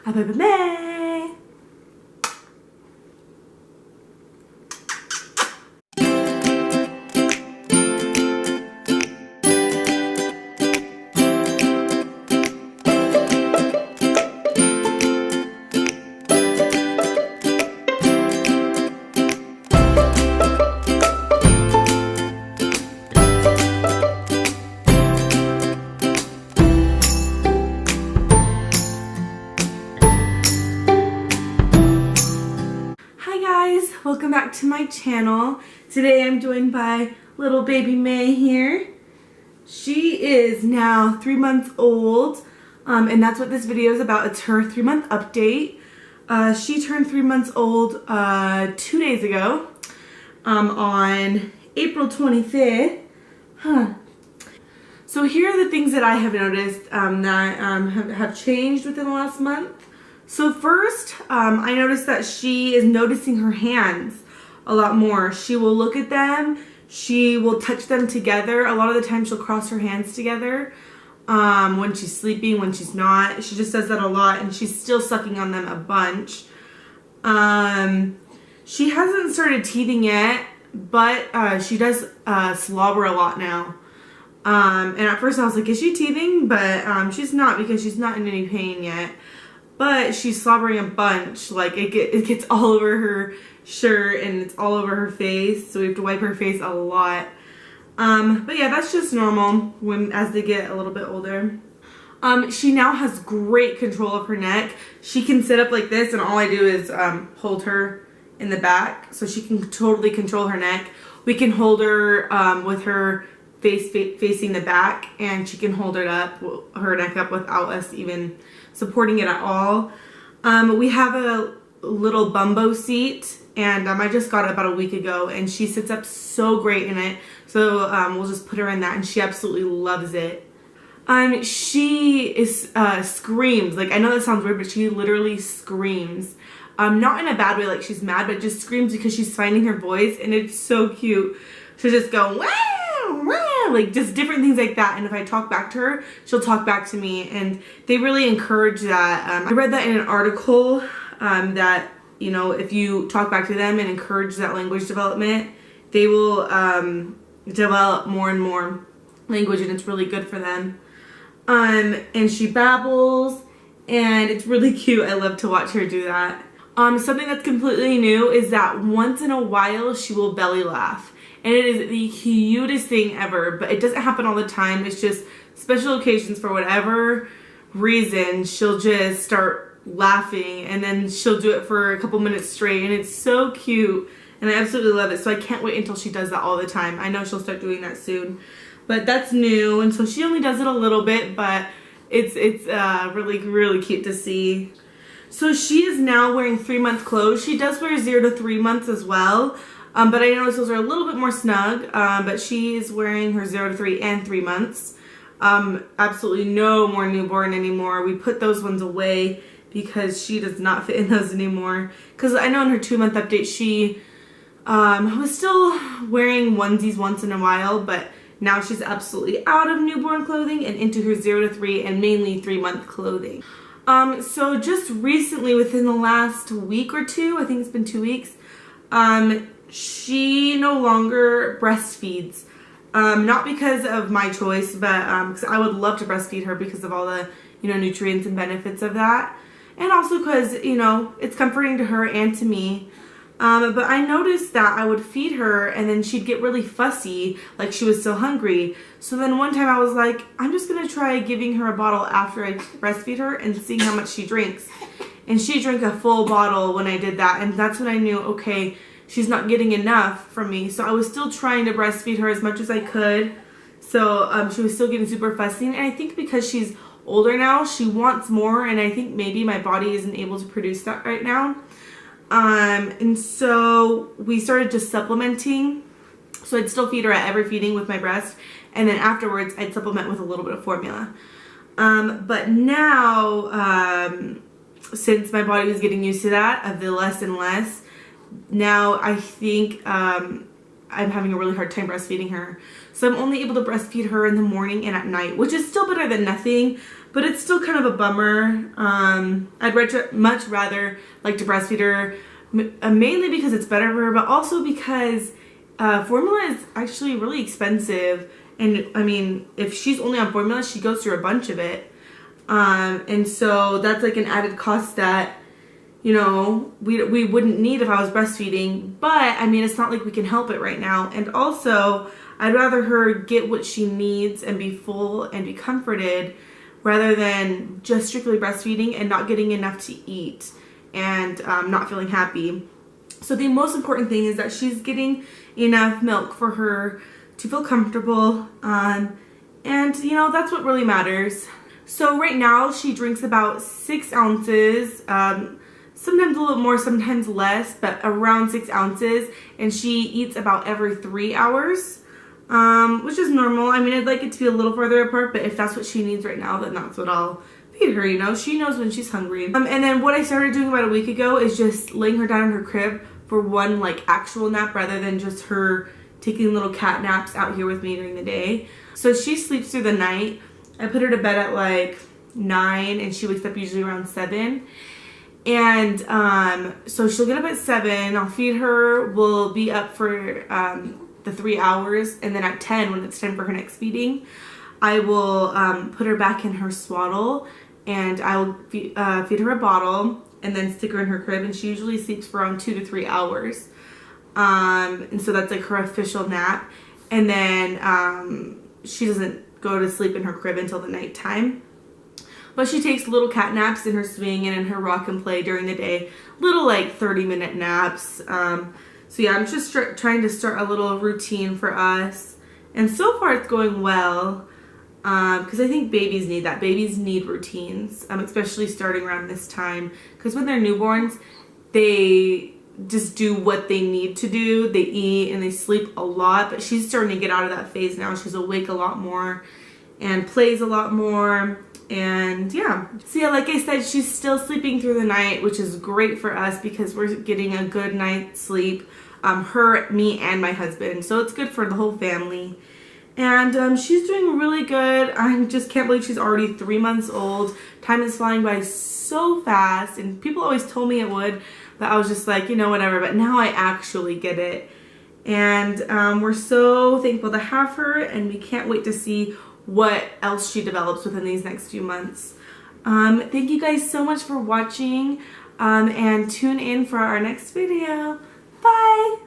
Happy birthday! Welcome back to my channel. Today I'm joined by little baby May here. She is now 3 months old, and that's what this video is about. It's her 3-month update. She turned 3 months old 2 days ago, on April 25th. So here are the things that I have noticed that have changed within the last month. So first, I noticed that she is noticing her hands a lot more. She will look at them, she will touch them together. A lot of the time she'll cross her hands together when she's sleeping, when she's not. She just does that a lot, and she's still sucking on them a bunch. She hasn't started teething yet, but she does slobber a lot now. And at first I was like, is she teething? But she's not, because she's not in any pain yet. But she's slobbering a bunch. Like it gets all over her shirt and it's all over her face, so we have to wipe her face a lot. But yeah, that's just normal as they get a little bit older. She now has great control of her neck. She can sit up like this, and all I do is hold her in the back, so she can totally control her neck. We can hold her with her face facing the back, and she can hold her neck up without us even supporting it at all. We have a little bumbo seat, and I just got it about a week ago, and she sits up so great in it. So we'll just put her in that, and she absolutely loves it. She screams. Like, I know that sounds weird, but she literally screams. Not in a bad way, like she's mad, but just screams because she's finding her voice, and it's so cute. She'll just go, wow, wow, like just different things like that. And if I talk back to her, she'll talk back to me, and they really encourage that. I read that in an article that, you know, if you talk back to them and encourage that language development, they will develop more and more language, and it's really good for them. And she babbles, and it's really cute. I love to watch her do that. Something that's completely new is that once in a while she will belly laugh. And it is the cutest thing ever, but it doesn't happen all the time. It's just special occasions. For whatever reason, she'll just start laughing, and then she'll do it for a couple minutes straight, and it's so cute, and I absolutely love it. So I can't wait until she does that all the time. I know she'll start doing that soon, but that's new, and so she only does it a little bit, but it's really cute to see. So she is now wearing 3-month clothes. She does wear 0 to 3 months as well. But I noticed those are a little bit more snug, but she is wearing her 0 to 3 and 3 months. Absolutely no more newborn anymore. We put those ones away because she does not fit in those anymore. Because I know in her 2-month update she was still wearing onesies once in a while, but now she's absolutely out of newborn clothing and into her 0 to 3 and mainly 3-month clothing. So just recently, within the last week or two, I think it's been 2 weeks, she no longer breastfeeds. Not because of my choice, but because I would love to breastfeed her because of all the, you know, nutrients and benefits of that. And also because, you know, it's comforting to her and to me. But I noticed that I would feed her, and then she'd get really fussy, like she was still hungry. So then one time I was like, I'm just going to try giving her a bottle after I breastfeed her and seeing how much she drinks. And she drank a full bottle when I did that, and that's when I knew, okay, she's not getting enough from me. So I was still trying to breastfeed her as much as I could. So she was still getting super fussy. And I think because she's older now, she wants more. And I think maybe my body isn't able to produce that right now. And so we started just supplementing. So I'd still feed her at every feeding with my breast. And then afterwards, I'd supplement with a little bit of formula. But now, since my body was getting used to that, of the less and less, now I think I'm having a really hard time breastfeeding her. So I'm only able to breastfeed her in the morning and at night, which is still better than nothing, but it's still kind of a bummer. I'd much rather like to breastfeed her, mainly because it's better for her, but also because formula is actually really expensive. And I mean, if she's only on formula, she goes through a bunch of it. And so that's like an added cost that, you know, we wouldn't need if I was breastfeeding. But I mean, it's not like we can help it right now. And also, I'd rather her get what she needs and be full and be comforted rather than just strictly breastfeeding and not getting enough to eat and not feeling happy. So the most important thing is that she's getting enough milk for her to feel comfortable, and you know, that's what really matters. So right now she drinks about 6 ounces, sometimes a little more, sometimes less, but around 6 ounces, and she eats about every 3 hours, which is normal. I mean, I'd like it to be a little further apart, but if that's what she needs right now, then that's what I'll feed her, you know. She knows when she's hungry. And then what I started doing about a week ago is just laying her down in her crib for one like actual nap rather than just her taking little cat naps out here with me during the day. So she sleeps through the night. I put her to bed at like 9 and she wakes up usually around 7. And so she'll get up at 7, I'll feed her, we'll be up for the 3 hours, and then at 10 when it's time for her next feeding, I will put her back in her swaddle and I will feed her a bottle and then stick her in her crib, and she usually sleeps for around 2 to 3 hours. And so that's like her official nap, and then she doesn't go to sleep in her crib until the nighttime. But she takes little cat naps in her swing and in her rock and play during the day, little like 30-minute naps. So yeah, I'm just trying to start a little routine for us, and so far it's going well, because I think babies need that. Babies need routines, especially starting around this time, because when they're newborns, they just do what they need to do. They eat and they sleep a lot, but she's starting to get out of that phase now. She's awake a lot more and plays a lot more, and yeah. So yeah, like I said, she's still sleeping through the night, which is great for us because we're getting a good night's sleep, her, me, and my husband, so it's good for the whole family. And she's doing really good. I just can't believe she's already 3 months old. Time is flying by so fast, and people always told me it would, but I was just like, you know, whatever. But now I actually get it. And we're so thankful to have her, and we can't wait to see what else she develops within these next few months. Thank you guys so much for watching, and tune in for our next video. Bye!